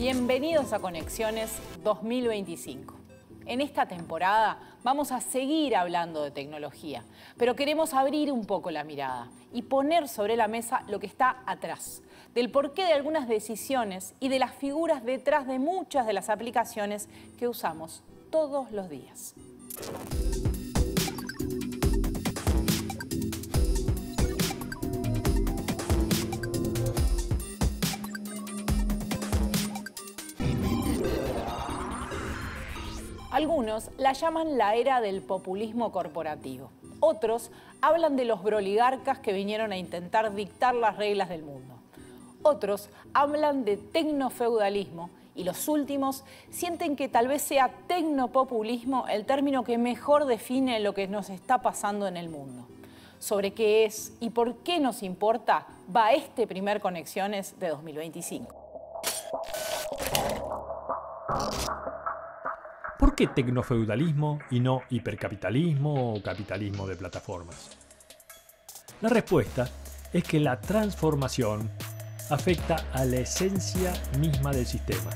Bienvenidos a Conexiones 2025. En esta temporada vamos a seguir hablando de tecnología, pero queremos abrir un poco la mirada y poner sobre la mesa lo que está atrás, del porqué de algunas decisiones y de las figuras detrás de muchas de las aplicaciones que usamos todos los días. Algunos la llaman la era del populismo corporativo. Otros hablan de los broligarcas que vinieron a intentar dictar las reglas del mundo. Otros hablan de tecnofeudalismo y los últimos sienten que tal vez sea tecnopopulismo el término que mejor define lo que nos está pasando en el mundo. Sobre qué es y por qué nos importa va este primer Conexiones de 2025. ¿Por qué tecnofeudalismo y no hipercapitalismo o capitalismo de plataformas? La respuesta es que la transformación afecta a la esencia misma del sistema.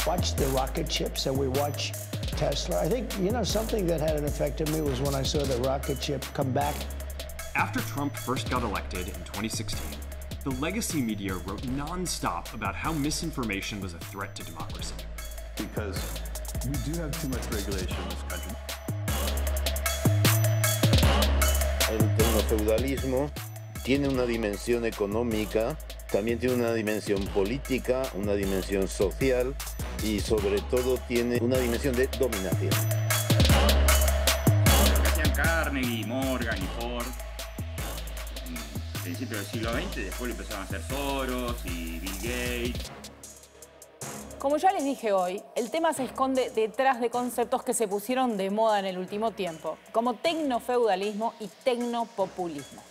Watch the rocket ships and we watch Tesla. I think, something that had an effect on me was when I saw the rocket ship come back. After Trump first got elected in 2016, the legacy media wrote nonstop about how misinformation was a threat to democracy. Because we do have too much regulation in this country. El tecnofeudalismo tiene una dimensión económica, también tiene una dimensión política, una dimensión social y sobre todo tiene una dimensión de dominación. Lo que hacían Carnegie, Morgan y Ford en principios del siglo XX, después lo empezaron a hacer Soros y Bill Gates. Como ya les dije hoy, el tema se esconde detrás de conceptos que se pusieron de moda en el último tiempo, como tecnofeudalismo y tecnopopulismo.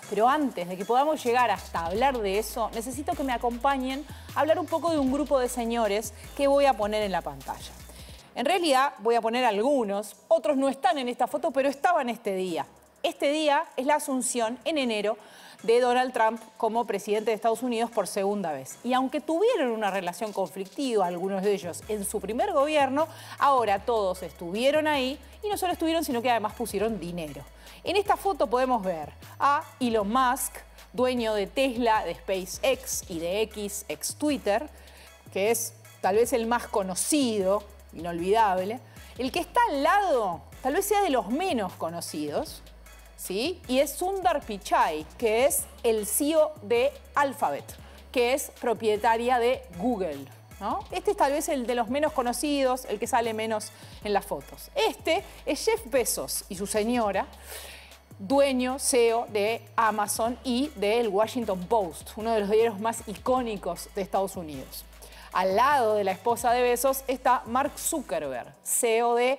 Pero antes de que podamos llegar hasta hablar de eso, necesito que me acompañen a hablar un poco de un grupo de señores que voy a poner en la pantalla. En realidad voy a poner algunos, otros no están en esta foto, pero estaban este día. Este día es la asunción en enero de Donald Trump como presidente de Estados Unidos por segunda vez. Y aunque tuvieron una relación conflictiva, algunos de ellos, en su primer gobierno, ahora todos estuvieron ahí y no solo estuvieron, sino que además pusieron dinero. En esta foto podemos ver a Elon Musk, dueño de Tesla, de SpaceX y de X, ex Twitter, que es tal vez el más conocido, inolvidable. El que está al lado tal vez sea de los menos conocidos, ¿sí? Y es Sundar Pichai, que es el CEO de Alphabet, que es propietaria de Google, ¿no? Este es tal vez el de los menos conocidos, el que sale menos en las fotos. Este es Jeff Bezos y su señora, dueño, CEO de Amazon y del Washington Post, uno de los diarios más icónicos de Estados Unidos. Al lado de la esposa de Bezos está Mark Zuckerberg, CEO de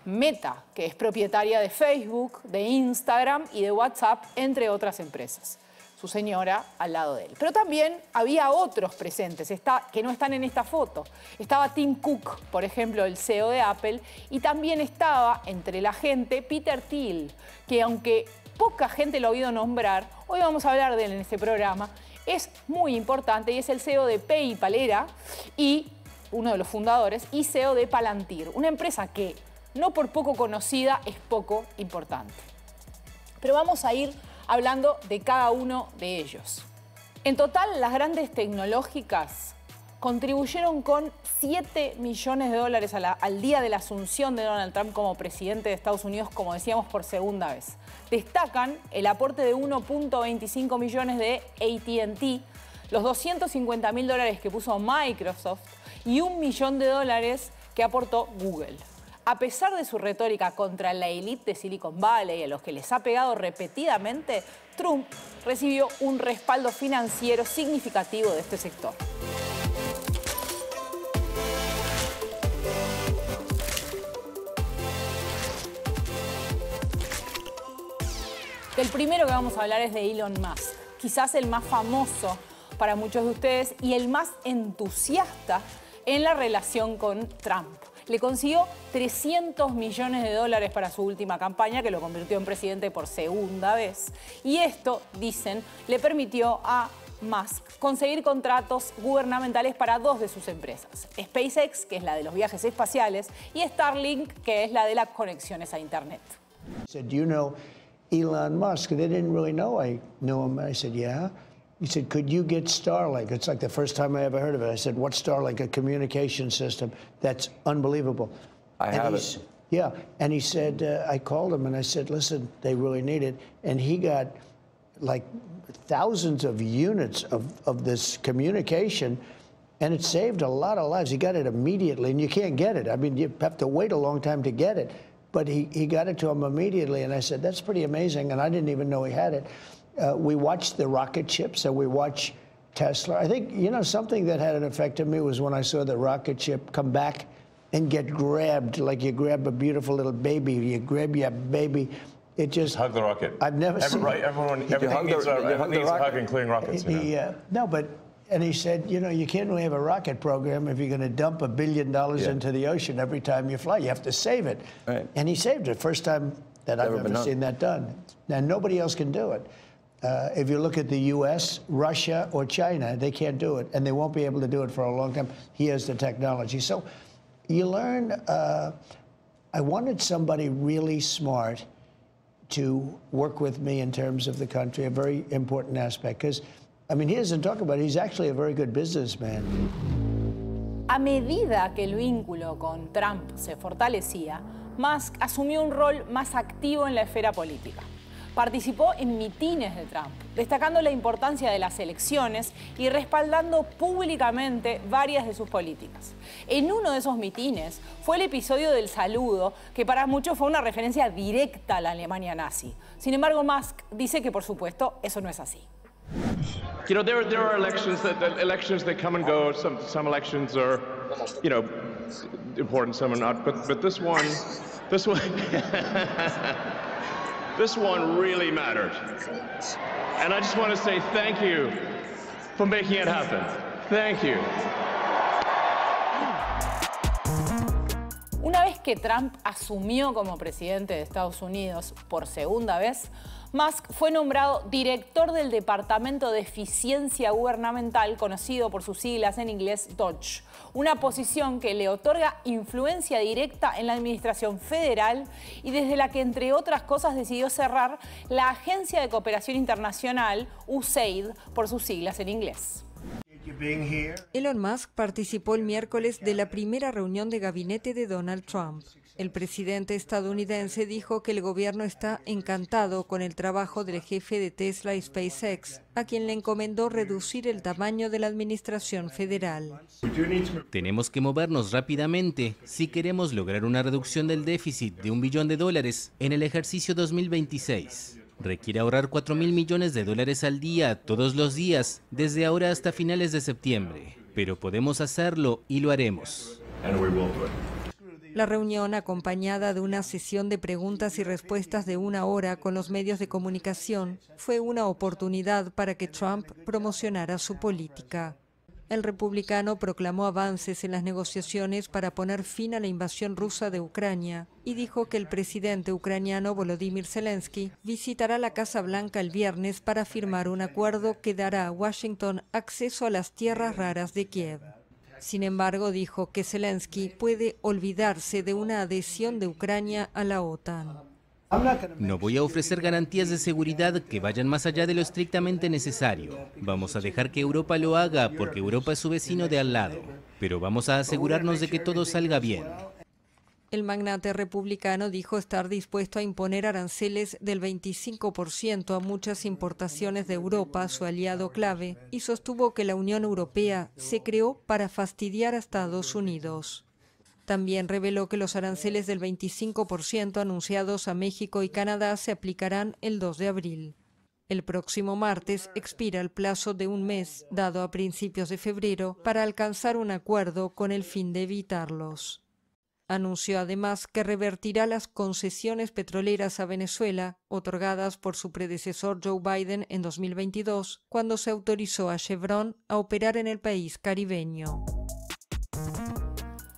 Meta, que es propietaria de Facebook, de Instagram y de WhatsApp, entre otras empresas. Su señora al lado de él. Pero también había otros presentes que no están en esta foto. Estaba Tim Cook, por ejemplo, el CEO de Apple, y también estaba entre la gente Peter Thiel, que aunque poca gente lo ha oído nombrar, hoy vamos a hablar de él en este programa, es muy importante y es el CEO de PayPal y uno de los fundadores, y CEO de Palantir, una empresa que no por poco conocida, es poco importante. Pero vamos a ir hablando de cada uno de ellos. En total, las grandes tecnológicas contribuyeron con $7 millones al día de la asunción de Donald Trump como presidente de Estados Unidos, como decíamos, por segunda vez. Destacan el aporte de 1.25 millones de AT&T, los $250.000 que puso Microsoft y $1 millón que aportó Google. A pesar de su retórica contra la élite de Silicon Valley, a los que les ha pegado repetidamente, Trump recibió un respaldo financiero significativo de este sector. El primero que vamos a hablar es de Elon Musk, quizás el más famoso para muchos de ustedes y el más entusiasta en la relación con Trump. Le consiguió $300 millones para su última campaña, que lo convirtió en presidente por segunda vez. Y esto, dicen, le permitió a Musk conseguir contratos gubernamentales para dos de sus empresas, SpaceX, que es la de los viajes espaciales, y Starlink, que es la de las conexiones a Internet. He said, "Do you know Elon Musk?" They didn't really know I knew him. I said, "Yeah." He said, "Could you get Starlink?" It's like the first time I ever heard of it. I said, "What's Starlink?" A communication system that's unbelievable. I have it. Yeah, and he said, I called him and I said, "Listen, they really need it." And he got like thousands of units of this communication, and it saved a lot of lives. He got it immediately, and you can't get it. I mean, you have to wait a long time to get it. But he got it to him immediately, and I said, "That's pretty amazing," and I didn't even know he had it. We watched the rocket ships, and we watched Tesla. I think, you know, something that had an effect on me was when I saw the rocket ship come back and get grabbed, like you grab a beautiful little baby. You grab your baby. It just hug the rocket. I've never seen. Right, everything needs a hug, including rockets. No, but and he said, you know, you can't really have a rocket program if you're going to dump $1 billion into the ocean every time you fly. You have to save it. Right. And he saved it. First time that I've ever seen that done. Now nobody else can do it. If you look at the U.S., Russia, or China, they can't do it, and they won't be able to do it for a long time. He has the technology. So you learn. I wanted somebody really smart to work with me in terms of the country, a very important aspect, because, I mean, he doesn't talk about it. He's actually a very good businessman. A medida que el vínculo con Trump se fortalecía, Musk asumió un rol más activo en la esfera política. Participó en mitines de Trump, destacando la importancia de las elecciones y respaldando públicamente varias de sus políticas. En uno de esos mitines fue el episodio del saludo, que para muchos fue una referencia directa a la Alemania nazi. Sin embargo, Musk dice que, por supuesto, eso no es así. You know, there are elections that come and go. Some elections are, you know, important, some are not. But this one. This one really mattered. And I just want to say thank you for making it happen. Thank you. Una vez que Trump asumió como presidente de Estados Unidos por segunda vez, Musk fue nombrado director del Departamento de Eficiencia Gubernamental, conocido por sus siglas en inglés DOGE, una posición que le otorga influencia directa en la administración federal y desde la que, entre otras cosas, decidió cerrar la Agencia de Cooperación Internacional, USAID, por sus siglas en inglés. Elon Musk participó el miércoles de la primera reunión de gabinete de Donald Trump. El presidente estadounidense dijo que el gobierno está encantado con el trabajo del jefe de Tesla y SpaceX, a quien le encomendó reducir el tamaño de la administración federal. Tenemos que movernos rápidamente si queremos lograr una reducción del déficit de $1 billón en el ejercicio 2026. Requiere ahorrar $4.000 millones al día, todos los días, desde ahora hasta finales de septiembre. Pero podemos hacerlo y lo haremos. La reunión, acompañada de una sesión de preguntas y respuestas de 1 hora con los medios de comunicación, fue una oportunidad para que Trump promocionara su política. El republicano proclamó avances en las negociaciones para poner fin a la invasión rusa de Ucrania y dijo que el presidente ucraniano Volodymyr Zelensky visitará la Casa Blanca el viernes para firmar un acuerdo que dará a Washington acceso a las tierras raras de Kiev. Sin embargo, dijo que Zelensky puede olvidarse de una adhesión de Ucrania a la OTAN. No voy a ofrecer garantías de seguridad que vayan más allá de lo estrictamente necesario. Vamos a dejar que Europa lo haga porque Europa es su vecino de al lado. Pero vamos a asegurarnos de que todo salga bien. El magnate republicano dijo estar dispuesto a imponer aranceles del 25% a muchas importaciones de Europa, su aliado clave, y sostuvo que la Unión Europea se creó para fastidiar a Estados Unidos. También reveló que los aranceles del 25% anunciados a México y Canadá se aplicarán el 2 de abril. El próximo martes expira el plazo de un mes, dado a principios de febrero, para alcanzar un acuerdo con el fin de evitarlos. Anunció además que revertirá las concesiones petroleras a Venezuela, otorgadas por su predecesor Joe Biden en 2022, cuando se autorizó a Chevron a operar en el país caribeño.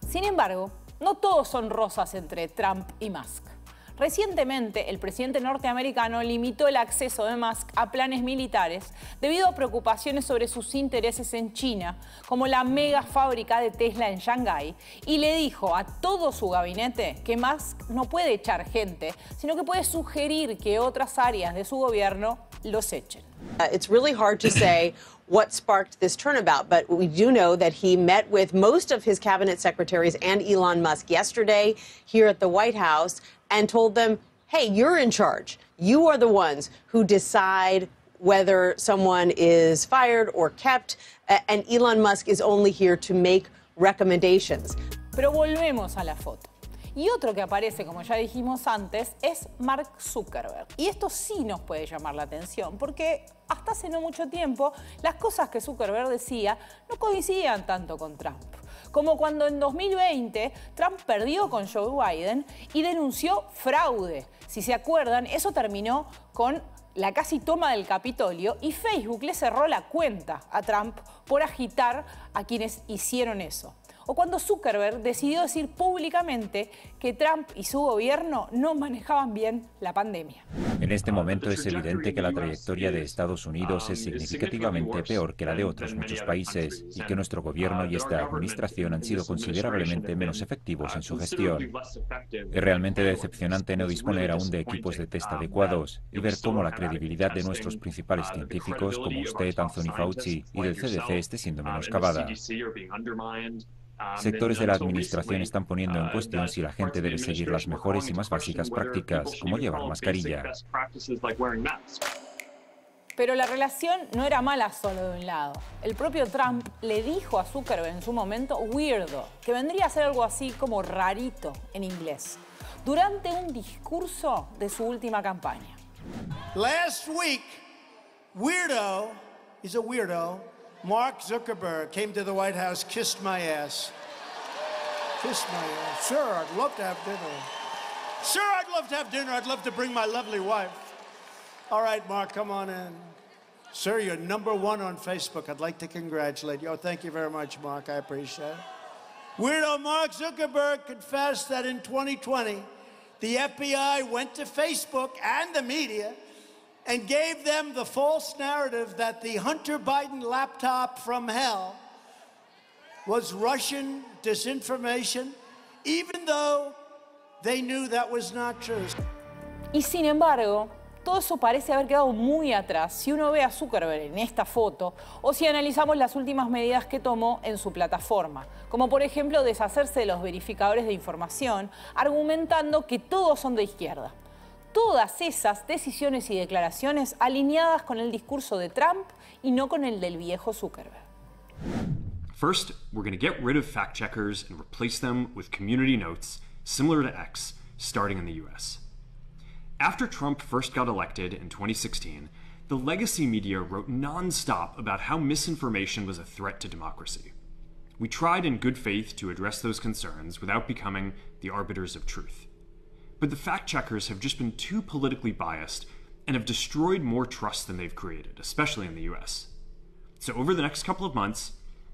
Sin embargo, no todos son rosas entre Trump y Musk. Recientemente, el presidente norteamericano limitó el acceso de Musk a planes militares debido a preocupaciones sobre sus intereses en China, como la mega fábrica de Tesla en Shanghái, y le dijo a todo su gabinete que Musk no puede echar gente, sino que puede sugerir que otras áreas de su gobierno los echen. It's really hard to say what sparked this turnabout, but we do know that he met with most of his cabinet secretaries and Elon Musk yesterday here at the White House and told them, hey, you're in charge. You are the ones who decide whether someone is fired or kept, and Elon Musk is only here to make recommendations. Pero volvemos a la foto. Y otro que aparece, como ya dijimos antes, es Mark Zuckerberg. Y esto sí nos puede llamar la atención, porque hasta hace no mucho tiempo las cosas que Zuckerberg decía no coincidían tanto con Trump. Como cuando en 2020 Trump perdió con Joe Biden y denunció fraude. Si se acuerdan, eso terminó con la casi toma del Capitolio y Facebook le cerró la cuenta a Trump por agitar a quienes hicieron eso. O cuando Zuckerberg decidió decir públicamente que Trump y su gobierno no manejaban bien la pandemia. En este momento es evidente que la trayectoria de Estados Unidos es significativamente peor que la de otros muchos países y que nuestro gobierno y esta administración han sido considerablemente menos efectivos en su gestión. Es realmente decepcionante no disponer aún de equipos de test adecuados y ver cómo la credibilidad de nuestros principales científicos, como usted, Anthony Fauci, y del CDC esté siendo menoscabada. Sectores de la administración están poniendo en cuestión si la gente debe seguir las mejores y más básicas prácticas, como llevar mascarilla. Pero la relación no era mala solo de un lado. El propio Trump le dijo a Zuckerberg en su momento weirdo, que vendría a ser algo así como rarito en inglés, durante un discurso de su última campaña. Last week, weirdo is a weirdo. Mark Zuckerberg came to the White House, kissed my ass. Kissed my ass. Sir, I'd love to have dinner. Sir, I'd love to have dinner. I'd love to bring my lovely wife. All right, Mark, come on in. Sir, you're #1 on Facebook. I'd like to congratulate you. Oh, thank you very much, Mark. I appreciate it. Weirdo Mark Zuckerberg confessed that in 2020, the FBI went to Facebook and the media and gave them the false narrative that the Hunter Biden laptop from hell was Russian disinformation, even though they knew that was not true. Y sin embargo, todo eso parece haber quedado muy atrás si uno ve a Zuckerberg en esta foto o si analizamos las últimas medidas que tomó en su plataforma, como por ejemplo deshacerse de los verificadores de información, argumentando que todos son de izquierda. Todas esas decisiones y declaraciones alineadas con el discurso de Trump y no con el del viejo Zuckerberg. First, we're going to get rid of fact checkers and replace them with community notes, similar to X, starting in the US. After Trump first got elected in 2016, the legacy media wrote nonstop about how misinformation was a threat to democracy. We tried in good faith to address those concerns without becoming the arbiters of truth. But the fact-checkers have just been too politically biased and have destroyed more trust than they've created, especially in the US. So over the next couple of months,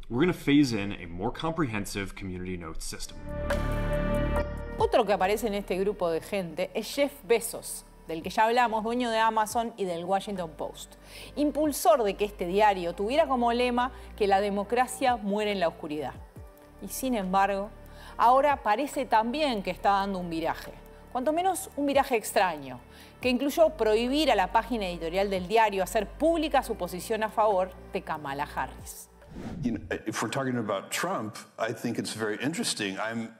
we're going to phase in a more comprehensive community notes system. Otro que aparece en este grupo de gente es Jeff Bezos, del que ya hablamos, dueño de Amazon y del Washington Post, impulsor de que este diario tuviera como lema que la democracia muere en la oscuridad. Y sin embargo, ahora parece también que está dando un viraje. Cuanto menos un viraje extraño, que incluyó prohibir a la página editorial del diario hacer pública su posición a favor de Kamala Harris. You know, if we're talking about Trump, I think it's very interesting. I'm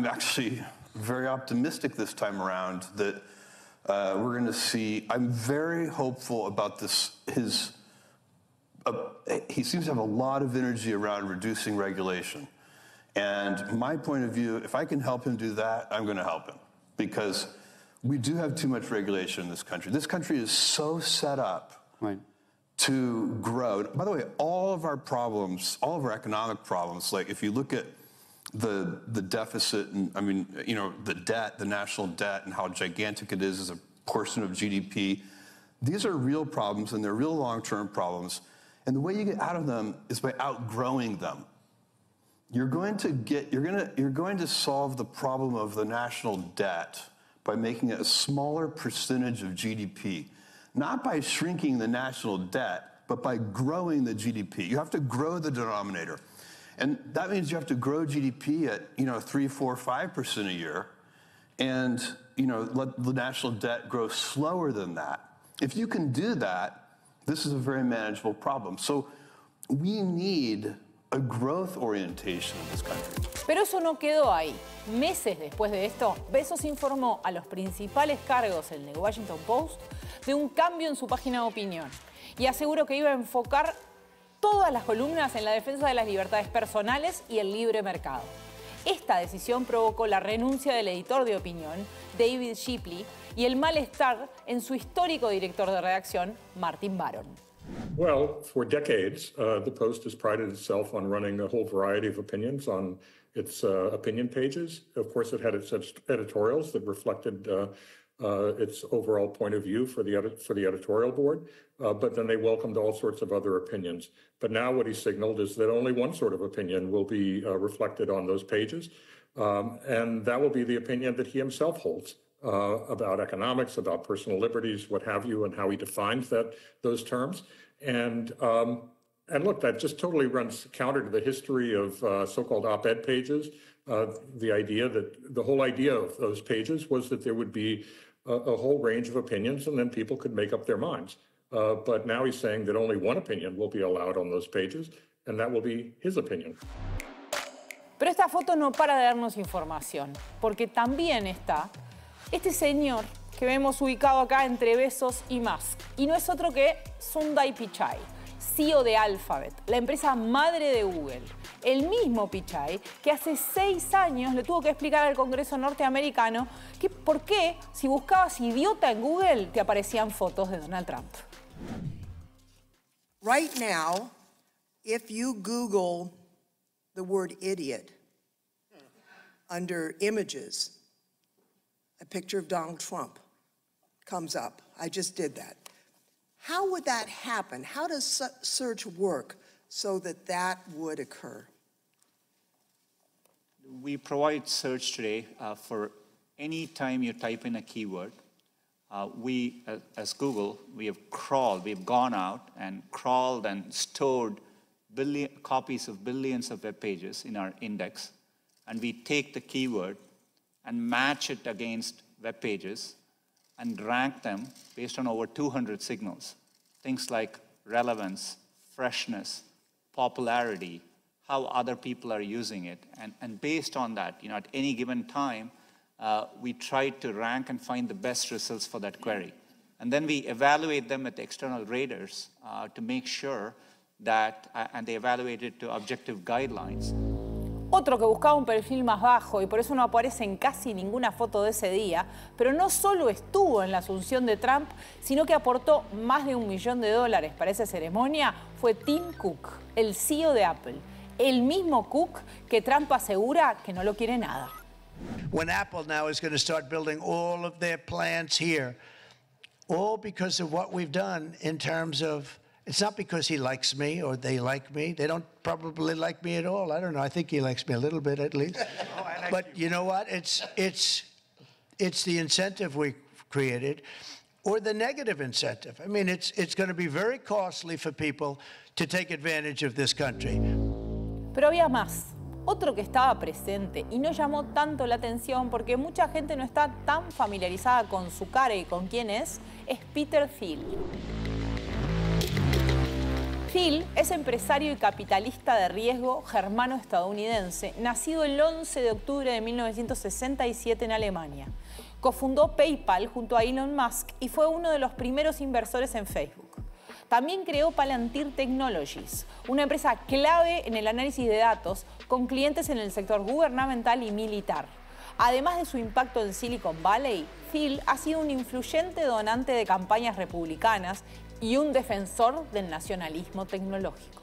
actually very optimistic this time around that we're going to see. I'm very hopeful about this. He seems to have a lot of energy around reducing regulation, and my point of view, if I can help him do that, I'm going to help him. Because we do have too much regulation in this country. This country is so set up to grow. By the way, all of our problems, all of our economic problems, like if you look at the deficit, and I mean, you know, the debt, the national debt, and how gigantic it is as a portion of GDP, these are real problems, and they're real long-term problems. And the way you get out of them is by outgrowing them. You're going to solve the problem of the national debt by making it a smaller percentage of GDP, not by shrinking the national debt, but by growing the GDP. You have to grow the denominator. And that means you have to grow GDP at, 3, 4, 5% a year, and, let the national debt grow slower than that. If you can do that, this is a very manageable problem. So we need a growth orientation in this country. Pero eso no quedó ahí. Meses después de esto, Bezos informó a los principales cargos en The Washington Post de un cambio en su página de opinión y aseguró que iba a enfocar todas las columnas en la defensa de las libertades personales y el libre mercado. Esta decisión provocó la renuncia del editor de opinión, David Shipley, y el malestar en su histórico director de redacción, Martin Baron. Well, for decades, the Post has prided itself on running a whole variety of opinions on its opinion pages. Of course, it had its editorials that reflected its overall point of view for the editorial board, but then they welcomed all sorts of other opinions. But now what he signaled is that only one sort of opinion will be reflected on those pages, and that will be the opinion that he himself holds about economics, about personal liberties, what have you, and how he defines those terms. And look, that just totally runs counter to the history of so-called op-ed pages. The whole idea of those pages was that there would be a whole range of opinions, and then people could make up their minds. But now he's saying that only one opinion will be allowed on those pages, and that will be his opinion. Pero esta foto no para de darnos información, porque también está este señor que vemos ubicado acá entre Bezos y Musk. Y no es otro que Sundar Pichai, CEO de Alphabet, la empresa madre de Google. El mismo Pichai que hace 6 años le tuvo que explicar al Congreso norteamericano que por qué, si buscabas idiota en Google, te aparecían fotos de Donald Trump. Right now, if you Google the word idiot under images, a picture of Donald Trump comes up. I just did that. How would that happen? How does search work so that that would occur? We provide search today for any time you type in a keyword. We, as Google, we've gone out and crawled and stored copies of billions of web pages in our index, and we take the keyword and match it against web pages and rank them based on over 200 signals. Things like relevance, freshness, popularity, how other people are using it. And based on that, at any given time, we try to rank and find the best results for that query. And then we evaluate them with external raters to make sure that, and they evaluate it to objective guidelines. Otro que buscaba un perfil más bajo y por eso no aparece en casi ninguna foto de ese día, pero no solo estuvo en la asunción de Trump, sino que aportó más de $1 millón para esa ceremonia, fue Tim Cook, el CEO de Apple. El mismo Cook que Trump asegura que no lo quiere nada. When Apple now is going to start building all of their plants here, all because of what we've done in terms of, it's not because he likes me or they like me. They don't probably like me at all. I don't know. I think he likes me a little bit at least. But you know what? It's the incentive we created or the negative incentive. I mean, it's going to be very costly for people to take advantage of this country. Pero había más. Otro que estaba presente y no llamó tanto la atención porque mucha gente no está tan familiarizada con su cara y con quién es Peter Thiel. Thiel es empresario y capitalista de riesgo germano-estadounidense, nacido el 11 de octubre de 1967 en Alemania. Cofundó PayPal junto a Elon Musk y fue uno de los primeros inversores en Facebook. También creó Palantir Technologies, una empresa clave en el análisis de datos con clientes en el sector gubernamental y militar. Además de su impacto en Silicon Valley, Thiel ha sido un influyente donante de campañas republicanas y un defensor del nacionalismo tecnológico.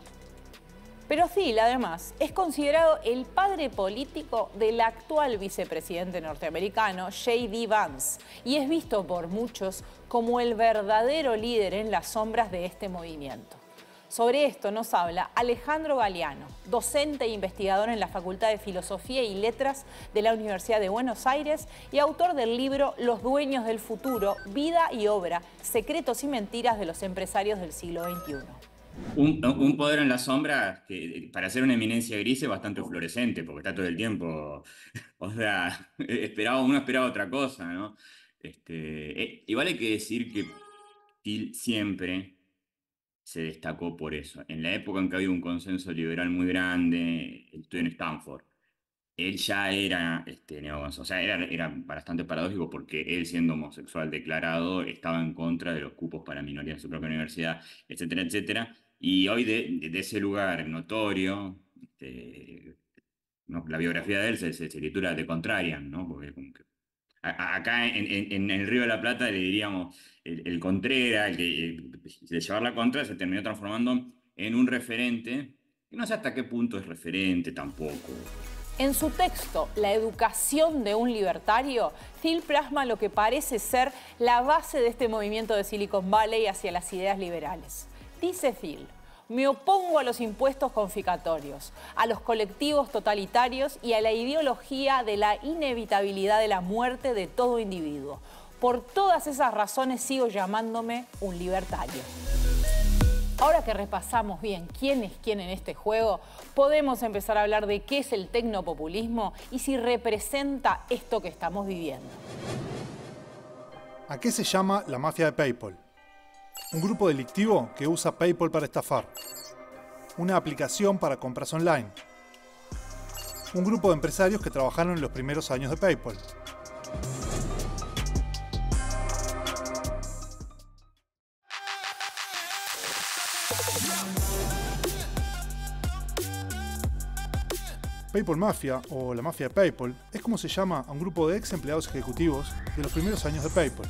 Pero Thiel, además, es considerado el padre político del actual vicepresidente norteamericano, J.D. Vance, y es visto por muchos como el verdadero líder en las sombras de este movimiento. Sobre esto nos habla Alejandro Galeano, docente e investigador en la Facultad de Filosofía y Letras de la Universidad de Buenos Aires y autor del libro Los dueños del futuro, vida y obra, secretos y mentiras de los empresarios del siglo XXI. Un poder en la sombra que para ser una eminencia gris es bastante fluorescente, porque está todo el tiempo, o sea, uno esperaba otra cosa, ¿no? Igual hay que decir que Thiel siempre se destacó por eso. En la época en que había un consenso liberal muy grande, estudió en Stanford, él ya era neoconservador, o sea, era bastante paradójico porque él, siendo homosexual declarado, estaba en contra de los cupos para minorías en su propia universidad, etcétera, etcétera. Y hoy de ese lugar notorio, ¿no? La biografía de él se titula The Contrarian, ¿no? Porque como que acá en el Río de la Plata le diríamos el contrera, el que de llevar la contra, se terminó transformando en un referente, y no sé hasta qué punto es referente tampoco. En su texto, La educación de un libertario, Thiel plasma lo que parece ser la base de este movimiento de Silicon Valley hacia las ideas liberales. Dice Thiel: me opongo a los impuestos confiscatorios, a los colectivos totalitarios y a la ideología de la inevitabilidad de la muerte de todo individuo. Por todas esas razones sigo llamándome un libertario. Ahora que repasamos bien quién es quién en este juego, podemos empezar a hablar de qué es el tecnopopulismo y si representa esto que estamos viviendo. ¿A qué se llama la mafia de PayPal? Un grupo delictivo que usa PayPal para estafar. Una aplicación para compras online. Un grupo de empresarios que trabajaron en los primeros años de PayPal. PayPal Mafia, o la mafia de PayPal, es como se llama a un grupo de ex empleados ejecutivos de los primeros años de PayPal,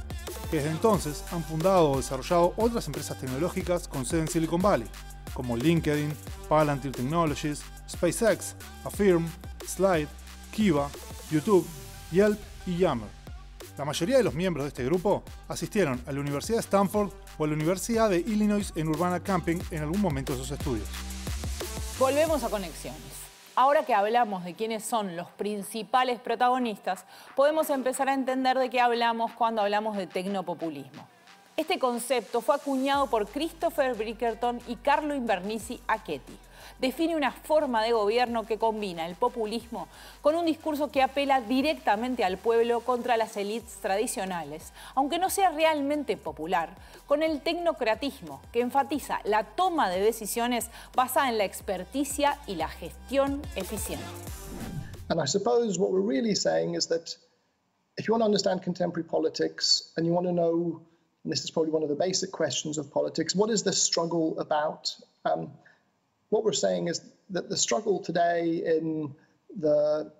que desde entonces han fundado o desarrollado otras empresas tecnológicas con sede en Silicon Valley, como LinkedIn, Palantir Technologies, SpaceX, Affirm, Slide, Kiva, YouTube, Yelp y Yammer. La mayoría de los miembros de este grupo asistieron a la Universidad de Stanford o a la Universidad de Illinois en Urbana-Champaign en algún momento de sus estudios. Volvemos a Conexiones. Ahora que hablamos de quiénes son los principales protagonistas, podemos empezar a entender de qué hablamos cuando hablamos de tecnopopulismo. Este concepto fue acuñado por Christopher Bickerton y Carlo Invernizzi Acchetti. Define una forma de gobierno que combina el populismo con un discurso que apela directamente al pueblo contra las élites tradicionales, aunque no sea realmente popular, con el tecnocratismo, que enfatiza la toma de decisiones basada en la experticia y la gestión eficiente. And I suppose what we're really saying is that if you want to understand contemporary politics and you want to know, and this is probably one of the basic questions of politics, what is the struggle about? What we're saying is that the struggle today in the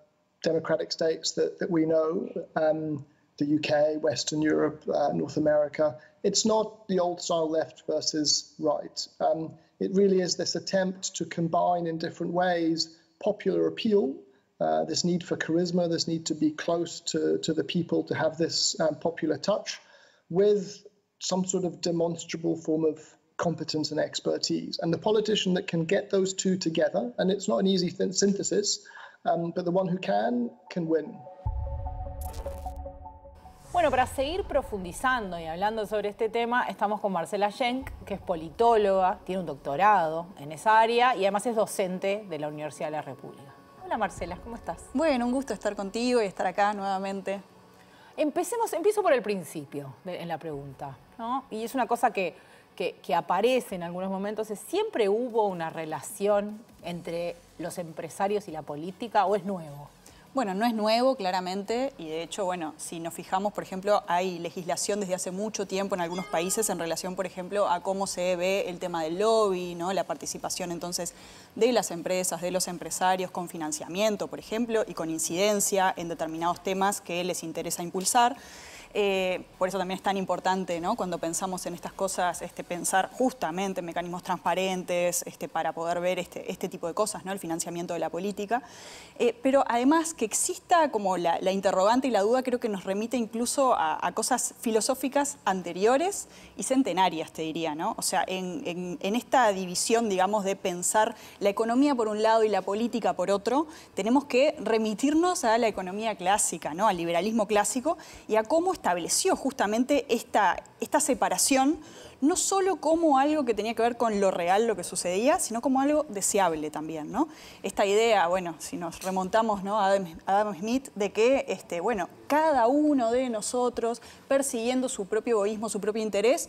democratic states that we know, the UK, Western Europe, North America, it's not the old style left versus right. It really is this attempt to combine in different ways popular appeal, this need for charisma, this need to be close to the people, to have this popular touch, with some sort of demonstrable form of competence and expertise. And the politician that can get those two together, and it's not an easy synthesis, but the one who can win. Bueno, para seguir profundizando y hablando sobre este tema, estamos con Marcela Schenk, que es politóloga, tiene un doctorado en esa área y además es docente de la Universidad de la República. Hola Marcela, ¿cómo estás? Bueno, un gusto estar contigo y estar acá nuevamente. Empiezo por el principio en la pregunta, ¿no? Y es una cosa que aparece en algunos momentos, es ¿siempre hubo una relación entre los empresarios y la política o es nuevo? Bueno, no es nuevo, claramente, y de hecho, bueno, si nos fijamos, por ejemplo, hay legislación desde hace mucho tiempo en algunos países en relación, por ejemplo, a cómo se ve el tema del lobby, ¿no? La participación, entonces, de las empresas, de los empresarios con financiamiento, por ejemplo, y con incidencia en determinados temas que les interesa impulsar. Por eso también es tan importante, ¿no? Cuando pensamos en estas cosas, pensar justamente en mecanismos transparentes para poder ver este tipo de cosas, ¿no? El financiamiento de la política. Pero además que exista como la interrogante y la duda, creo que nos remite incluso a cosas filosóficas anteriores y centenarias, te diría, ¿no? O sea, en esta división, digamos, de pensar la economía por un lado y la política por otro, tenemos que remitirnos a la economía clásica, ¿no? Al liberalismo clásico y a cómo estableció justamente esta separación, no solo como algo que tenía que ver con lo real, lo que sucedía, sino como algo deseable también, ¿no? Esta idea, bueno, si nos remontamos, ¿no? a Adam Smith, de que, bueno, cada uno de nosotros, persiguiendo su propio egoísmo, su propio interés,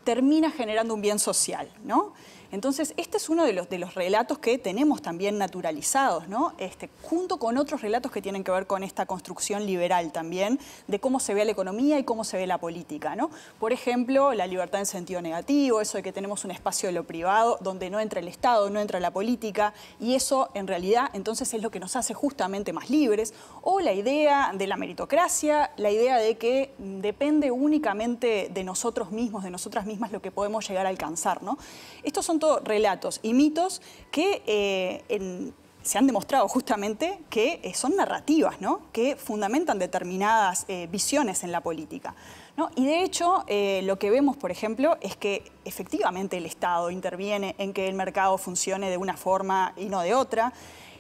termina generando un bien social, ¿no? Entonces, este es uno de los relatos que tenemos también naturalizados, ¿no? Junto con otros relatos que tienen que ver con esta construcción liberal también, de cómo se ve la economía y cómo se ve la política, ¿no? Por ejemplo, la libertad en sentido negativo, eso de que tenemos un espacio de lo privado donde no entra el Estado, no entra la política, y eso en realidad entonces es lo que nos hace justamente más libres, o la idea de la meritocracia, la idea de que depende únicamente de nosotros mismos, de nosotras mismas, lo que podemos llegar a alcanzar, ¿no? Estos son todos relatos y mitos que se han demostrado justamente que son narrativas, ¿no? Que fundamentan determinadas visiones en la política, ¿no? Y de hecho, lo que vemos, por ejemplo, es que efectivamente el Estado interviene en que el mercado funcione de una forma y no de otra.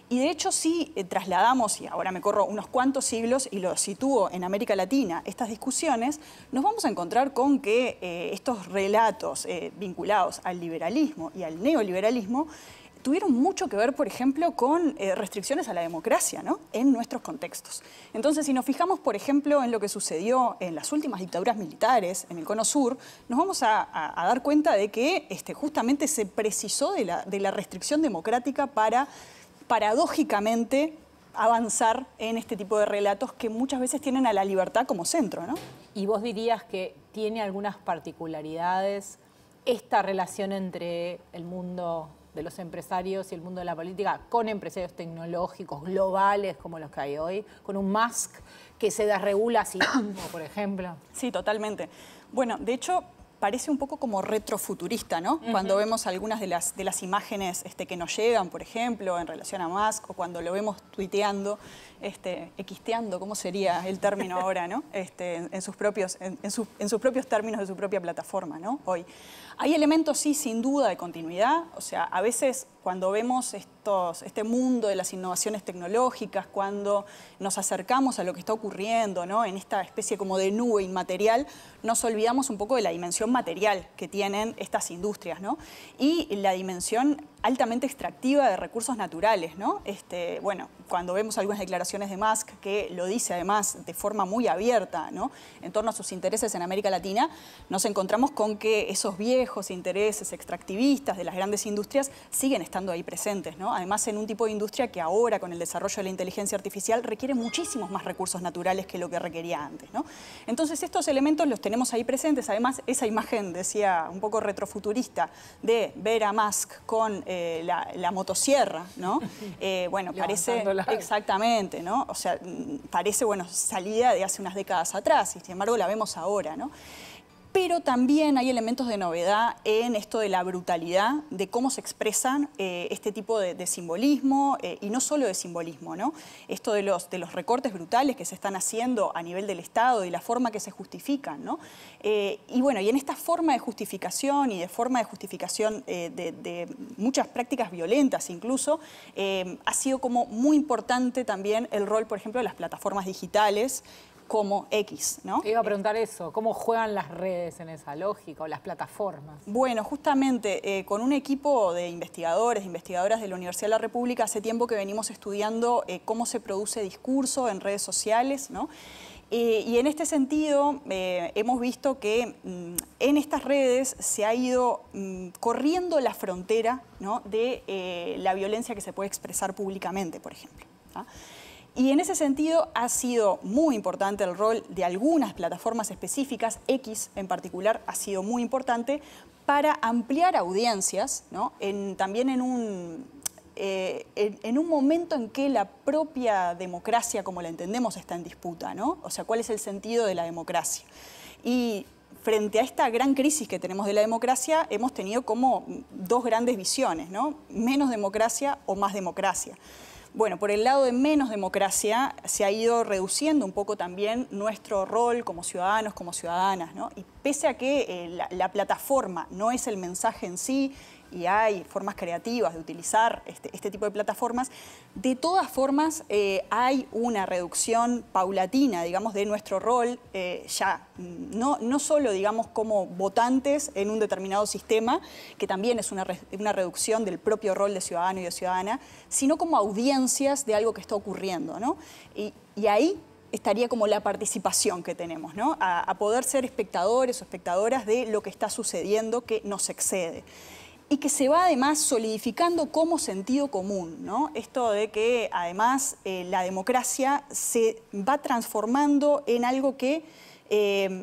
Y de hecho, si trasladamos, y ahora me corro unos cuantos siglos y lo sitúo en América Latina, estas discusiones, nos vamos a encontrar con que estos relatos vinculados al liberalismo y al neoliberalismo tuvieron mucho que ver, por ejemplo, con restricciones a la democracia, ¿no? En nuestros contextos. Entonces, si nos fijamos, por ejemplo, en lo que sucedió en las últimas dictaduras militares en el Cono Sur, nos vamos a dar cuenta de que justamente se precisó de la restricción democrática para, paradójicamente, avanzar en este tipo de relatos que muchas veces tienen a la libertad como centro, ¿no? ¿Y vos dirías que tiene algunas particularidades esta relación entre el mundo de los empresarios y el mundo de la política con empresarios tecnológicos globales como los que hay hoy, con un Musk que se desregula así mismo, por ejemplo? Sí, totalmente. Bueno, de hecho, parece un poco como retrofuturista, ¿no? Cuando vemos algunas de las imágenes que nos llegan, por ejemplo, en relación a Musk, o cuando lo vemos tuiteando, equisteando, ¿cómo sería el término ahora, ¿no? En sus propios términos de su propia plataforma, ¿no? Hoy. Hay elementos, sí, sin duda, de continuidad. O sea, a veces cuando vemos este mundo de las innovaciones tecnológicas, cuando nos acercamos a lo que está ocurriendo, ¿no? En esta especie como de nube inmaterial, nos olvidamos un poco de la dimensión material que tienen estas industrias, ¿no? Y la dimensión altamente extractiva de recursos naturales, ¿no? Bueno, cuando vemos algunas declaraciones de Musk, que lo dice además de forma muy abierta, ¿no? En torno a sus intereses en América Latina, nos encontramos con que esos viejos intereses extractivistas de las grandes industrias siguen estando ahí presentes, ¿no? Además, en un tipo de industria que ahora, con el desarrollo de la inteligencia artificial, requiere muchísimos más recursos naturales que lo que requería antes, ¿no? Entonces, estos elementos los tenemos ahí presentes. Además, esa imagen, decía, un poco retrofuturista, de ver a Musk con la motosierra, ¿no? Bueno, parece... Exactamente, ¿no? O sea, parece, bueno, salida de hace unas décadas atrás y sin embargo la vemos ahora, ¿no? Pero también hay elementos de novedad en esto de la brutalidad, de cómo se expresan este tipo de simbolismo, y no solo de simbolismo, ¿no? Esto de los recortes brutales que se están haciendo a nivel del Estado y la forma que se justifican, ¿no? Y bueno, y en esta forma de justificación y de forma de justificación de muchas prácticas violentas incluso, ha sido como muy importante también el rol, por ejemplo, de las plataformas digitales, como X, ¿no? Te iba a preguntar eso, ¿cómo juegan las redes en esa lógica o las plataformas? Bueno, justamente con un equipo de investigadores, investigadoras de la Universidad de la República, hace tiempo que venimos estudiando cómo se produce discurso en redes sociales, ¿no? Y en este sentido hemos visto que en estas redes se ha ido corriendo la frontera, ¿no? De la violencia que se puede expresar públicamente, por ejemplo, ¿no? Y en ese sentido ha sido muy importante el rol de algunas plataformas específicas, X en particular ha sido muy importante, para ampliar audiencias, ¿no? También en en un momento en que la propia democracia, como la entendemos, está en disputa, ¿no? O sea, ¿cuál es el sentido de la democracia? Y frente a esta gran crisis que tenemos de la democracia, hemos tenido como dos grandes visiones, ¿no? Menos democracia o más democracia. Bueno, por el lado de menos democracia se ha ido reduciendo un poco también nuestro rol como ciudadanos, como ciudadanas, ¿no? Y pese a que la plataforma no es el mensaje en sí, y hay formas creativas de utilizar este tipo de plataformas, de todas formas hay una reducción paulatina, digamos, de nuestro rol ya, no solo, digamos, como votantes en un determinado sistema, que también es una reducción del propio rol de ciudadano y de ciudadana, sino como audiencias de algo que está ocurriendo, ¿no? Y ahí estaría como la participación que tenemos, ¿no? A poder ser espectadores o espectadoras de lo que está sucediendo que nos excede. Y que se va además solidificando como sentido común, ¿no? Esto de que además la democracia se va transformando en algo que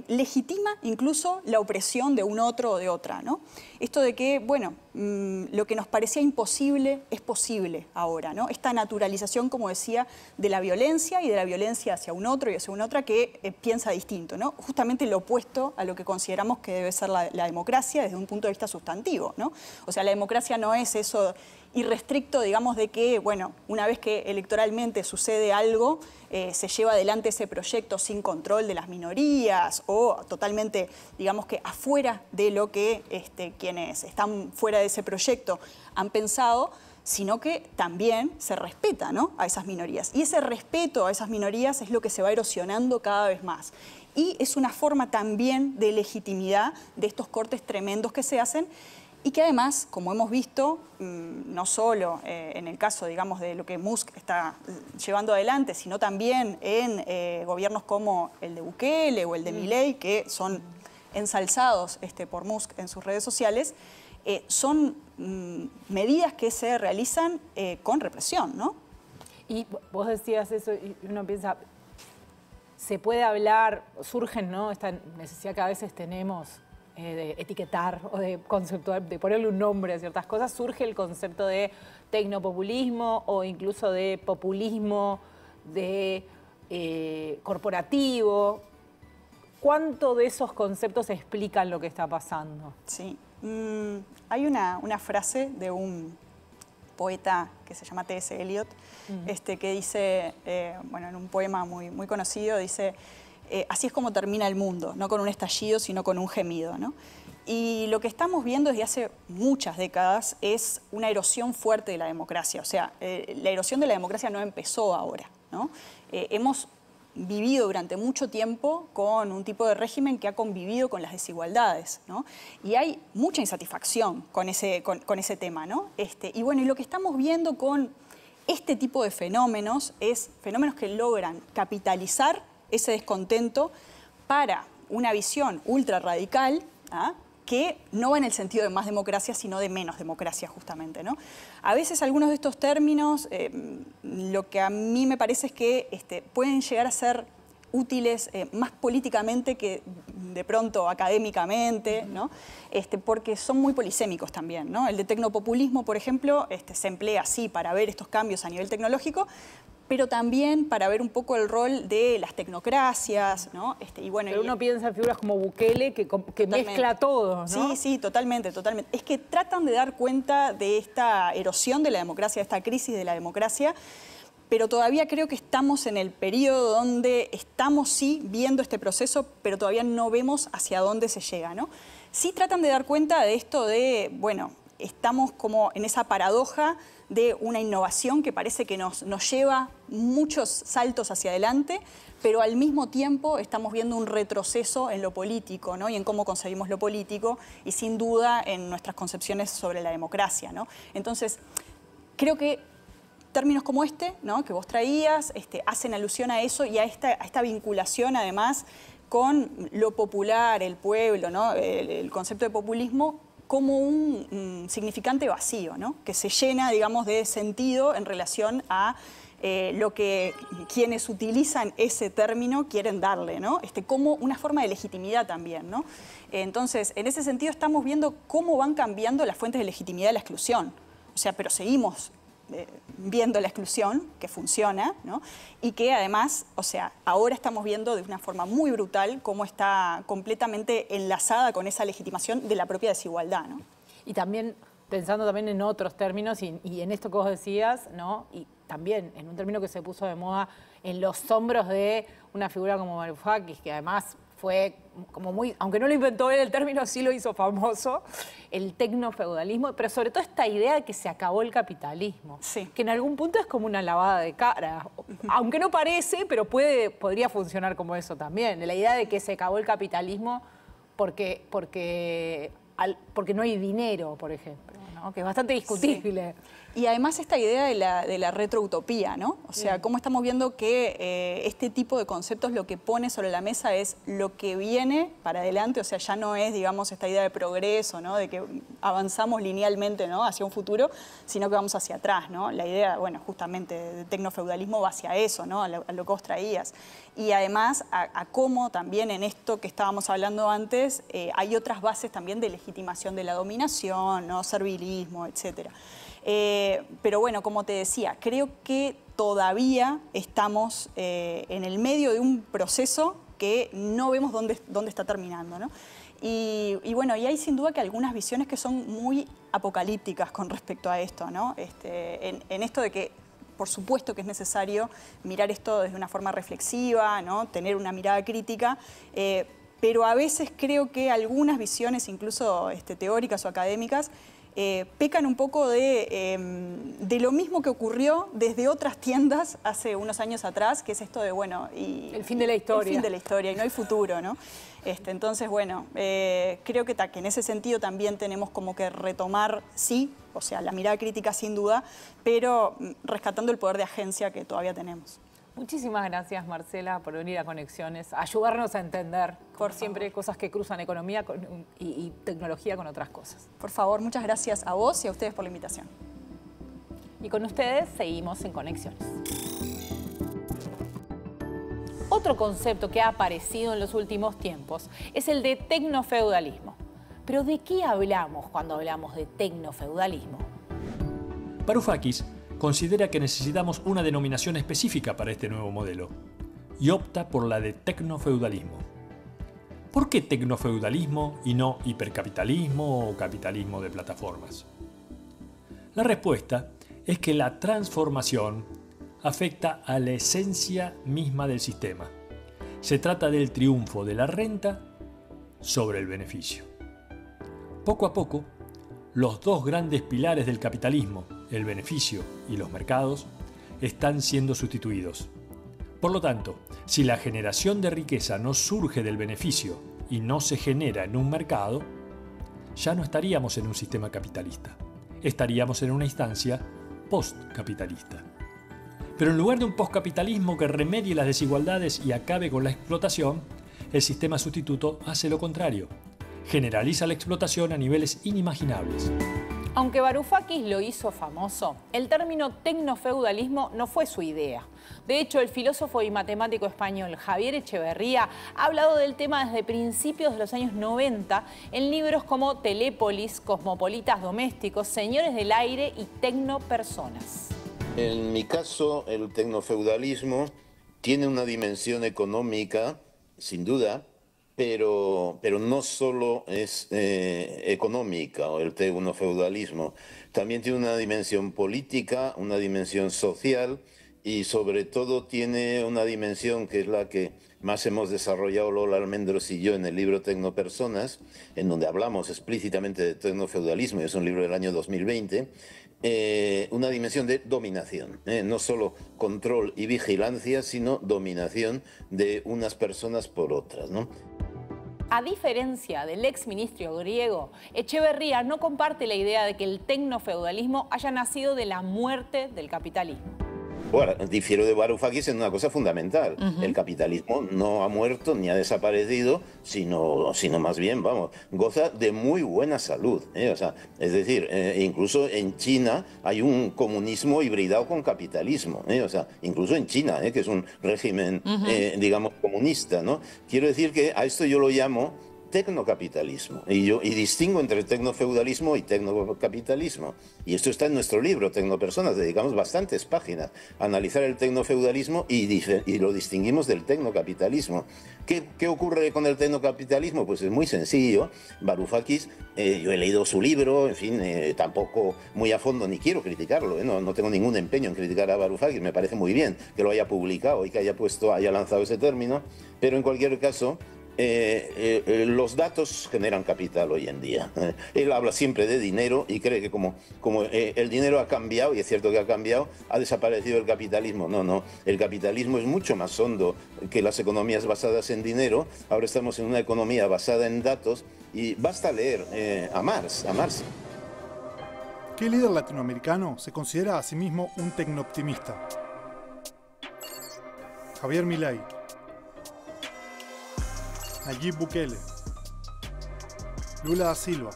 legitima incluso la opresión de un otro o de otra, ¿no? Esto de que, bueno, lo que nos parecía imposible es posible ahora, ¿no? Esta naturalización, como decía, de la violencia y de la violencia hacia un otro y hacia una otra que piensa distinto, ¿no? Justamente lo opuesto a lo que consideramos que debe ser la democracia desde un punto de vista sustantivo, ¿no? O sea, la democracia no es eso irrestricto, digamos, de que, bueno, una vez que electoralmente sucede algo, se lleva adelante ese proyecto sin control de las minorías o totalmente, digamos que afuera de lo que quienes están fuera de ese proyecto han pensado, sino que también se respeta, ¿no?, a esas minorías. Y ese respeto a esas minorías es lo que se va erosionando cada vez más. Y es una forma también de legitimidad de estos cortes tremendos que se hacen y que además, como hemos visto, no solo en el caso, digamos, de lo que Musk está llevando adelante, sino también en gobiernos como el de Bukele o el de Milei, que son ensalzados por Musk en sus redes sociales, son medidas que se realizan con represión, ¿no? Y vos decías eso y uno piensa, se puede hablar, surgen, ¿no?, esta necesidad que a veces tenemos de etiquetar o de conceptuar, de ponerle un nombre a ciertas cosas, surge el concepto de tecnopopulismo o incluso de populismo, de corporativo. ¿Cuánto de esos conceptos explican lo que está pasando? Sí. Hay una frase de un poeta que se llama T.S. Eliot, que dice, bueno, en un poema muy conocido, dice: así es como termina el mundo, no con un estallido, sino con un gemido, ¿no? Y lo que estamos viendo desde hace muchas décadas es una erosión fuerte de la democracia. O sea, la erosión de la democracia no empezó ahora, ¿no? Hemos vivido durante mucho tiempo con un tipo de régimen que ha convivido con las desigualdades, ¿no? Y hay mucha insatisfacción con ese tema, ¿no? Y bueno, y lo que estamos viendo con este tipo de fenómenos es fenómenos que logran capitalizar ese descontento para una visión ultra radical, ¿ah?, que no va en el sentido de más democracia, sino de menos democracia, justamente, ¿no? A veces algunos de estos términos, lo que a mí me parece es que pueden llegar a ser útiles más políticamente que de pronto académicamente, ¿no? Porque son muy polisémicos también, ¿no? El de tecnopopulismo, por ejemplo, se emplea así para ver estos cambios a nivel tecnológico, pero también para ver un poco el rol de las tecnocracias, ¿no? Y bueno, pero uno piensa en figuras como Bukele, que mezcla todo, ¿no? Sí, sí, totalmente. Es que tratan de dar cuenta de esta erosión de la democracia, de esta crisis de la democracia, pero todavía creo que estamos en el periodo donde estamos, sí, viendo este proceso, pero todavía no vemos hacia dónde se llega, ¿no? Sí tratan de dar cuenta de esto de, bueno, estamos como en esa paradoja de una innovación que parece que nos lleva muchos saltos hacia adelante, pero al mismo tiempo estamos viendo un retroceso en lo político, ¿no? Y en cómo concebimos lo político y sin duda en nuestras concepciones sobre la democracia, ¿no? Entonces, creo que términos como ¿no?, que vos traías, hacen alusión a eso y a esta vinculación además con lo popular, el pueblo, ¿no?, el concepto de populismo como un significante vacío, ¿no?, que se llena, digamos, de sentido en relación a lo que quienes utilizan ese término quieren darle, ¿no? Como una forma de legitimidad también, ¿no? Entonces, en ese sentido estamos viendo cómo van cambiando las fuentes de legitimidad de la exclusión. O sea, pero seguimos viendo la exclusión, que funciona, ¿no? Y que además, o sea, ahora estamos viendo de una forma muy brutal cómo está completamente enlazada con esa legitimación de la propia desigualdad, ¿no? Y también, pensando también en otros términos y en esto que vos decías, ¿no? Y también en un término que se puso de moda en los hombros de una figura como Varoufakis, que además fue como muy, aunque no lo inventó él el término, sí lo hizo famoso, el tecnofeudalismo, pero sobre todo esta idea de que se acabó el capitalismo, sí, que en algún punto es como una lavada de cara, aunque no parece, pero podría funcionar como eso también, la idea de que se acabó el capitalismo porque no hay dinero, por ejemplo, ¿no? Que es bastante discutible. Sí. Y además esta idea de la retroutopía, ¿no? O sea, cómo estamos viendo que este tipo de conceptos lo que pone sobre la mesa es lo que viene para adelante, o sea, ya no es, digamos, esta idea de progreso, ¿no? De que avanzamos linealmente, ¿no? Hacia un futuro, sino que vamos hacia atrás, ¿no? La idea, bueno, justamente de tecnofeudalismo va hacia eso, ¿no? A lo que vos traías. Y además a cómo también en esto que estábamos hablando antes hay otras bases también de legitimación de la dominación, ¿no? Servilismo, etcétera. Pero bueno, como te decía, creo que todavía estamos en el medio de un proceso que no vemos dónde está terminando, ¿no? Y bueno, y hay sin duda que algunas visiones que son muy apocalípticas con respecto a esto, ¿no? En esto de que, por supuesto que es necesario mirar esto desde una forma reflexiva, ¿no? Tener una mirada crítica, pero a veces creo que algunas visiones, incluso teóricas o académicas, pecan un poco de lo mismo que ocurrió desde otras tiendas hace unos años atrás, que es esto de, bueno... el fin de la historia. El fin de la historia y no hay futuro, ¿no? Entonces, bueno, creo que en ese sentido también tenemos como que retomar, sí, o sea, la mirada crítica sin duda, pero rescatando el poder de agencia que todavía tenemos. Muchísimas gracias, Marcela, por venir a Conexiones, a ayudarnos a entender, por siempre, cosas que cruzan economía y tecnología con otras cosas. Por favor, muchas gracias a vos y a ustedes por la invitación. Y con ustedes seguimos en Conexiones. Otro concepto que ha aparecido en los últimos tiempos es el de tecnofeudalismo. Pero ¿de qué hablamos cuando hablamos de tecnofeudalismo? Varoufakis considera que necesitamos una denominación específica para este nuevo modelo y opta por la de tecnofeudalismo. ¿Por qué tecnofeudalismo y no hipercapitalismo o capitalismo de plataformas? La respuesta es que la transformación afecta a la esencia misma del sistema. Se trata del triunfo de la renta sobre el beneficio. Poco a poco, los dos grandes pilares del capitalismo, el beneficio y los mercados, están siendo sustituidos. Por lo tanto, si la generación de riqueza no surge del beneficio y no se genera en un mercado, ya no estaríamos en un sistema capitalista. Estaríamos en una instancia postcapitalista. Pero en lugar de un postcapitalismo que remedie las desigualdades y acabe con la explotación, el sistema sustituto hace lo contrario. Generaliza la explotación a niveles inimaginables. Aunque Varoufakis lo hizo famoso, el término tecnofeudalismo no fue su idea. De hecho, el filósofo y matemático español Javier Echeverría ha hablado del tema desde principios de los años 90 en libros como Telépolis, Cosmopolitas Domésticos, Señores del Aire y Tecnopersonas. En mi caso, el tecnofeudalismo tiene una dimensión económica, sin duda, pero no solo es económica o el tecnofeudalismo, también tiene una dimensión política, una dimensión social y sobre todo tiene una dimensión que es la que más hemos desarrollado Lola Almendros y yo en el libro Tecnopersonas, en donde hablamos explícitamente de tecnofeudalismo, y es un libro del año 2020, una dimensión de dominación, no solo control y vigilancia, sino dominación de unas personas por otras, ¿no? A diferencia del exministro griego, Echeverría no comparte la idea de que el tecnofeudalismo haya nacido de la muerte del capitalismo. Bueno, difiero de Varoufakis en una cosa fundamental. El capitalismo no ha muerto ni ha desaparecido, sino más bien, vamos, goza de muy buena salud. O sea, es decir, incluso en China hay un comunismo hibridado con capitalismo. O sea, incluso en China, que es un régimen, digamos, comunista, ¿no? Quiero decir que a esto yo lo llamo tecnocapitalismo. Y distingo entre tecnofeudalismo y tecnocapitalismo. Y esto está en nuestro libro, Tecnopersonas. Dedicamos bastantes páginas a analizar el tecnofeudalismo y lo distinguimos del tecnocapitalismo. ¿Qué ocurre con el tecnocapitalismo? Pues es muy sencillo. Varoufakis, yo he leído su libro, en fin, tampoco muy a fondo, ni quiero criticarlo, no tengo ningún empeño en criticar a Varoufakis, me parece muy bien que lo haya publicado y que haya lanzado ese término, pero en cualquier caso, los datos generan capital hoy en día. Él habla siempre de dinero y cree que como el dinero ha cambiado, y es cierto que ha cambiado, ha desaparecido el capitalismo. No, el capitalismo es mucho más hondo que las economías basadas en dinero. Ahora estamos en una economía basada en datos y basta leer a Marx. ¿Qué líder latinoamericano se considera a sí mismo un tecnooptimista? Javier Milei, Nayib Bukele, Lula da Silva.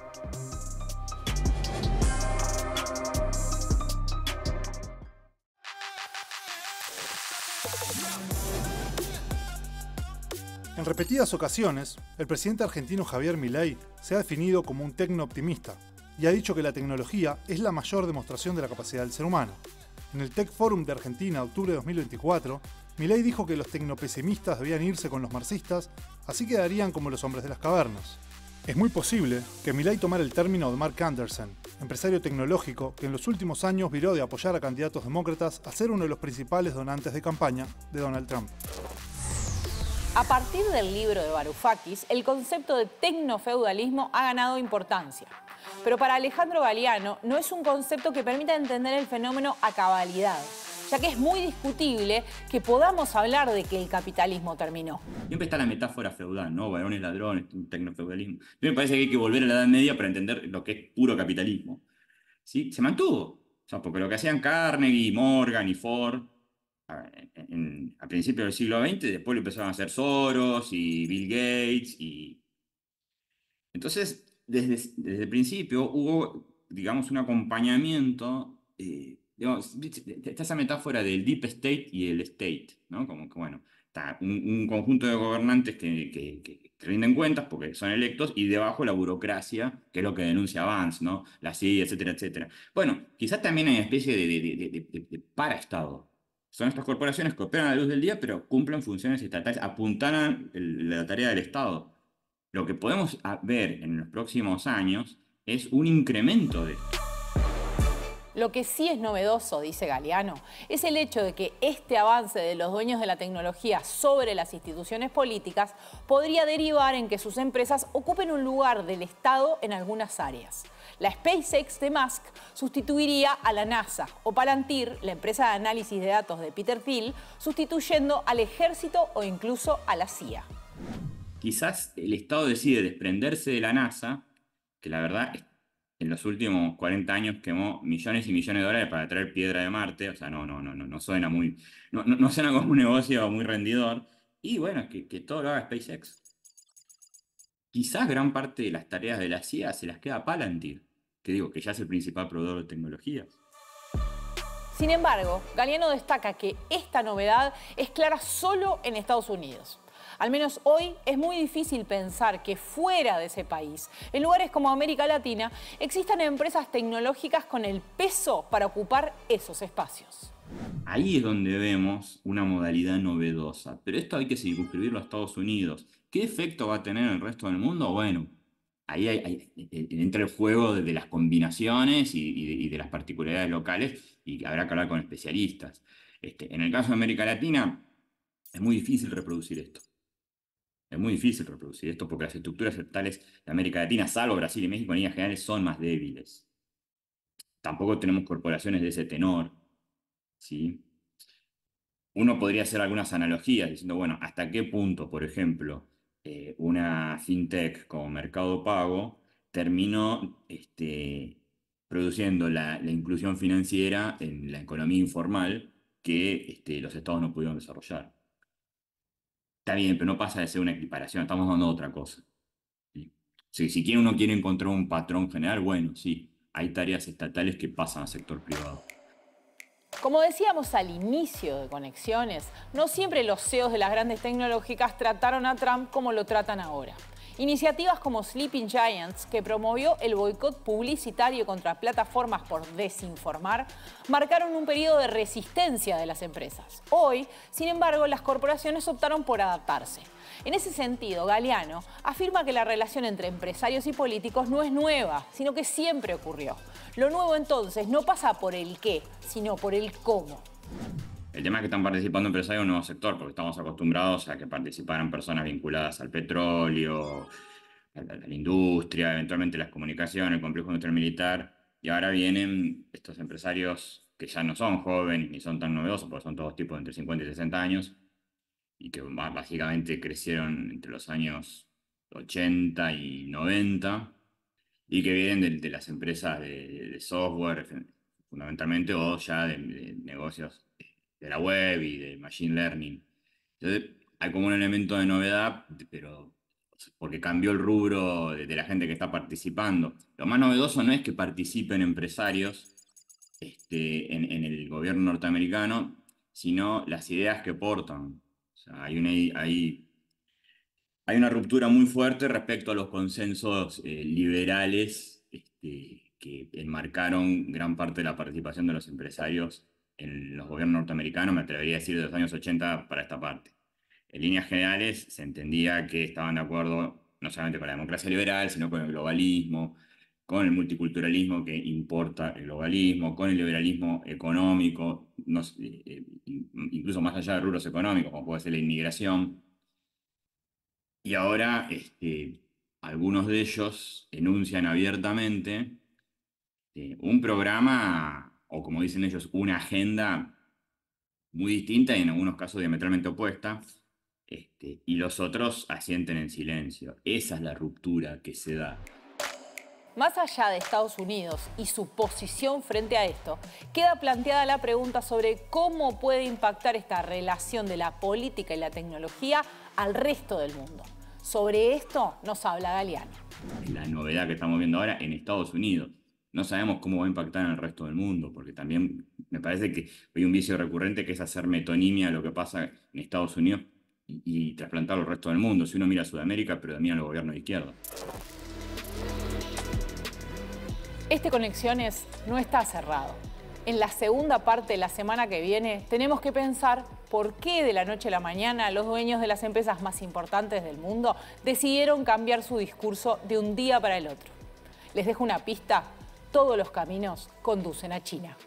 En repetidas ocasiones, el presidente argentino Javier Milei se ha definido como un tecnooptimista y ha dicho que la tecnología es la mayor demostración de la capacidad del ser humano. En el Tech Forum de Argentina, octubre de 2024, Milei dijo que los tecnopesimistas debían irse con los marxistas, así quedarían como los hombres de las cavernas. Es muy posible que Milei tomara el término de Mark Anderson, empresario tecnológico que en los últimos años viró de apoyar a candidatos demócratas a ser uno de los principales donantes de campaña de Donald Trump. A partir del libro de Varoufakis, el concepto de tecnofeudalismo ha ganado importancia. Pero para Alejandro Galiano no es un concepto que permita entender el fenómeno a cabalidad, ya que es muy discutible que podamos hablar de que el capitalismo terminó. Siempre está la metáfora feudal, ¿no? Varones ladrones, tecnofeudalismo. A mí me parece que hay que volver a la Edad Media para entender lo que es puro capitalismo. ¿Sí? Se mantuvo. O sea, porque lo que hacían Carnegie, Morgan y Ford a principios del siglo XX, después lo empezaron a hacer Soros y Bill Gates. Entonces, desde el principio hubo, digamos, un acompañamiento. Está esa metáfora del deep state y el state, ¿no? Como que, bueno, está un conjunto de gobernantes que rinden cuentas porque son electos y debajo la burocracia, que es lo que denuncia Vance, ¿no? La CIA, etcétera, etcétera. Bueno, quizás también hay una especie de paraestado. Son estas corporaciones que operan a la luz del día, pero cumplen funciones estatales, apuntalan la tarea del Estado. Lo que podemos ver en los próximos años es un incremento de esto. Lo que sí es novedoso, dice Galiano, es el hecho de que este avance de los dueños de la tecnología sobre las instituciones políticas podría derivar en que sus empresas ocupen un lugar del Estado en algunas áreas. La SpaceX de Musk sustituiría a la NASA o Palantir, la empresa de análisis de datos de Peter Thiel, sustituyendo al ejército o incluso a la CIA. Quizás el Estado decide desprenderse de la NASA, que la verdad en los últimos 40 años quemó millones y millones de dólares para traer piedra de Marte, o sea, no suena muy, no suena como un negocio muy rendidor, y bueno, que todo lo haga SpaceX. Quizás gran parte de las tareas de la CIA se las queda a Palantir, que ya es el principal proveedor de tecnologías. Sin embargo, Galiano destaca que esta novedad es clara solo en Estados Unidos. Al menos hoy es muy difícil pensar que fuera de ese país, en lugares como América Latina, existan empresas tecnológicas con el peso para ocupar esos espacios. Ahí es donde vemos una modalidad novedosa, pero esto hay que circunscribirlo a Estados Unidos. ¿Qué efecto va a tener en el resto del mundo? Bueno, ahí entra el juego de las combinaciones y de las particularidades locales, y habrá que hablar con especialistas. En el caso de América Latina, es muy difícil reproducir esto. Es muy difícil reproducir esto porque las estructuras estatales de América Latina, salvo Brasil y México, en líneas generales son más débiles. Tampoco tenemos corporaciones de ese tenor, ¿sí? Uno podría hacer algunas analogías diciendo, bueno, ¿hasta qué punto, por ejemplo, una fintech como Mercado Pago terminó produciendo la inclusión financiera en la economía informal que los estados no pudieron desarrollar? Está bien, pero no pasa de ser una equiparación, estamos dando otra cosa. ¿Sí? Si uno quiere encontrar un patrón general, bueno, sí, hay tareas estatales que pasan al sector privado. Como decíamos al inicio de Conexiones, no siempre los CEOs de las grandes tecnológicas trataron a Trump como lo tratan ahora. Iniciativas como Sleeping Giants, que promovió el boicot publicitario contra plataformas por desinformar, marcaron un periodo de resistencia de las empresas. Hoy, sin embargo, las corporaciones optaron por adaptarse. En ese sentido, Galeano afirma que la relación entre empresarios y políticos no es nueva, sino que siempre ocurrió. Lo nuevo entonces no pasa por el qué, sino por el cómo. El tema es que están participando empresarios en un nuevo sector, porque estamos acostumbrados a que participaran personas vinculadas al petróleo, a la industria, eventualmente las comunicaciones, el complejo industrial militar, y ahora vienen estos empresarios que ya no son jóvenes ni son tan novedosos, porque son todos tipos de entre 50 y 60 años, y que básicamente crecieron entre los años 80 y 90, y que vienen de las empresas de software, fundamentalmente, o ya de negocios de la web y de machine learning. Entonces, hay como un elemento de novedad, pero porque cambió el rubro de la gente que está participando. Lo más novedoso no es que participen empresarios en el gobierno norteamericano, sino las ideas que portan. O sea, hay una ruptura muy fuerte respecto a los consensos liberales que enmarcaron gran parte de la participación de los empresarios en los gobiernos norteamericanos, me atrevería a decir de los años 80 para esta parte. En líneas generales se entendía que estaban de acuerdo no solamente con la democracia liberal, sino con el globalismo, con el multiculturalismo que importa el globalismo, con el liberalismo económico, incluso más allá de rubros económicos, como puede ser la inmigración. Y ahora algunos de ellos enuncian abiertamente un programa, o como dicen ellos, una agenda muy distinta y en algunos casos diametralmente opuesta, y los otros asienten en silencio. Esa es la ruptura que se da. Más allá de Estados Unidos y su posición frente a esto, queda planteada la pregunta sobre cómo puede impactar esta relación de la política y la tecnología al resto del mundo. Sobre esto nos habla Galeano. La novedad que estamos viendo ahora en Estados Unidos. No sabemos cómo va a impactar en el resto del mundo, porque también me parece que hay un vicio recurrente que es hacer metonimia a lo que pasa en Estados Unidos y trasplantarlo al resto del mundo. Si uno mira a Sudamérica, predominan los gobiernos de izquierda. Este Conexiones no está cerrado. En la segunda parte de la semana que viene tenemos que pensar por qué de la noche a la mañana los dueños de las empresas más importantes del mundo decidieron cambiar su discurso de un día para el otro. Les dejo una pista. Todos los caminos conducen a China.